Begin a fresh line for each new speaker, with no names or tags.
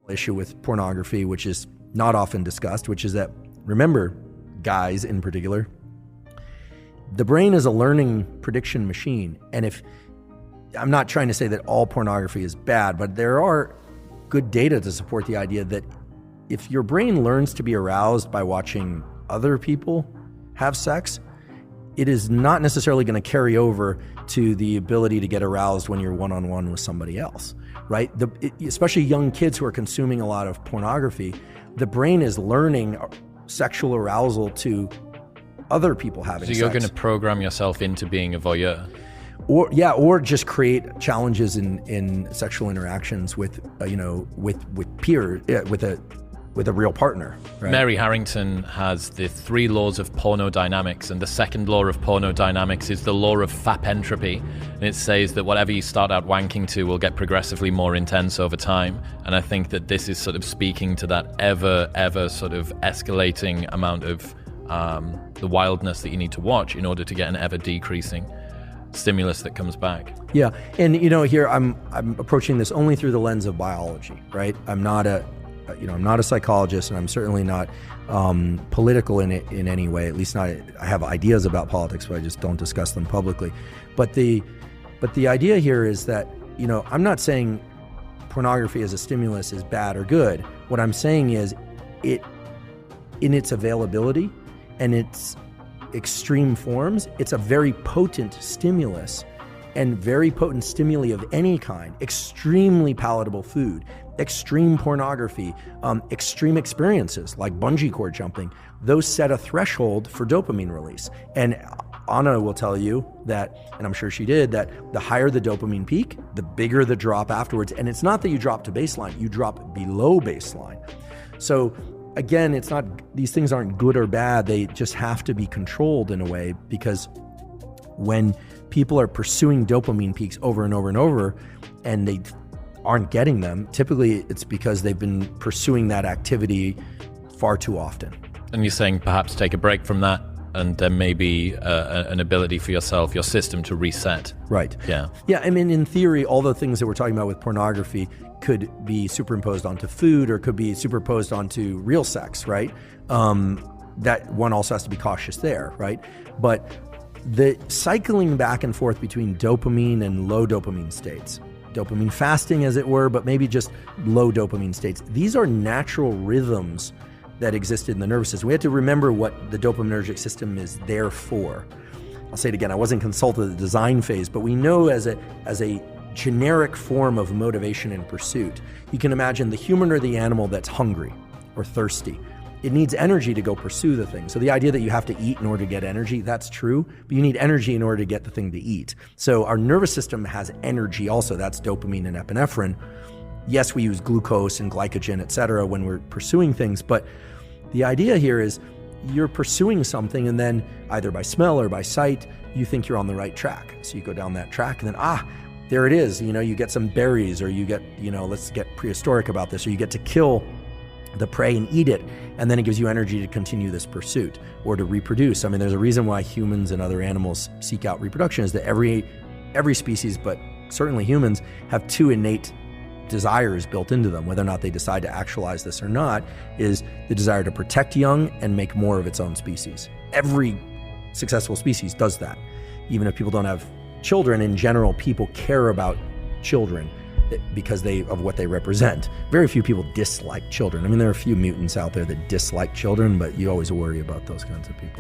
issue with pornography, which is not often discussed, which is that, remember, guys in particular, the brain is a learning prediction machine. And if, I'm not trying to say that all pornography is bad, but there are good data to support the idea that if your brain learns to be aroused by watching other people have sex, it is not necessarily going to carry over to the ability to get aroused when you're one-on-one with somebody else, right? Especially young kids who are consuming a lot of pornography, the brain is learning sexual arousal to other people having sex.
So you're going to program yourself into being a voyeur?
Or just create challenges in sexual interactions with a real partner. Right?
Mary Harrington has the 3 laws of pornodynamics, and the second law of pornodynamics is the law of FAP entropy. And it says that whatever you start out wanking to will get progressively more intense over time. And I think that this is sort of speaking to that ever sort of escalating amount of the wildness that you need to watch in order to get an ever decreasing stimulus that comes back.
Yeah, and here I'm approaching this only through the lens of biology, right? I'm not a psychologist, and I'm certainly not political in any way. At least not. I have ideas about politics, but I just don't discuss them publicly. But the idea here is that I'm not saying pornography as a stimulus is bad or good. What I'm saying is it, in its availability and its extreme forms, it's a very potent stimulus, and very potent stimuli of any kind, extremely palatable food, extreme pornography, extreme experiences like bungee cord jumping, those set a threshold for dopamine release. And Anna will tell you that, and I'm sure she did, that the higher the dopamine peak, the bigger the drop afterwards. And it's not that you drop to baseline, you drop below baseline. So again, it's not, these things aren't good or bad, they just have to be controlled in a way, because when people are pursuing dopamine peaks over and over and over and they aren't getting them, typically it's because they've been pursuing that activity far too often.
And you're saying perhaps take a break from that, and there may be an ability for yourself, your system to reset.
Right.
Yeah.
Yeah, I mean, in theory, all the things that we're talking about with pornography could be superimposed onto food, or could be superimposed onto real sex, right? That one also has to be cautious there, right? But the cycling back and forth between dopamine and low dopamine states, dopamine fasting as it were, but maybe just low dopamine states, these are natural rhythms that exist in the nervous system. We have to remember what the dopaminergic system is there for. I'll say it again, I wasn't consulted at the design phase, but we know as a generic form of motivation and pursuit, you can imagine the human or the animal that's hungry or thirsty. It needs energy to go pursue the thing. So the idea that you have to eat in order to get energy, that's true, but you need energy in order to get the thing to eat. So our nervous system has energy also, that's dopamine and epinephrine. Yes, we use glucose and glycogen, et cetera, when we're pursuing things, but the idea here is you're pursuing something, and then either by smell or by sight, you think you're on the right track. So you go down that track, and then, there it is. You get some berries, or you get, let's get prehistoric about this, or you get to kill the prey and eat it, and then it gives you energy to continue this pursuit or to reproduce. I mean, there's a reason why humans and other animals seek out reproduction, is that every species, but certainly humans, have 2 innate desires built into them. Whether or not they decide to actualize this or not is the desire to protect young and make more of its own species. Every successful species does that. Even if people don't have children, in general, people care about children because of what they represent. Very few people dislike children. I mean, there are a few mutants out there that dislike children, but you always worry about those kinds of people.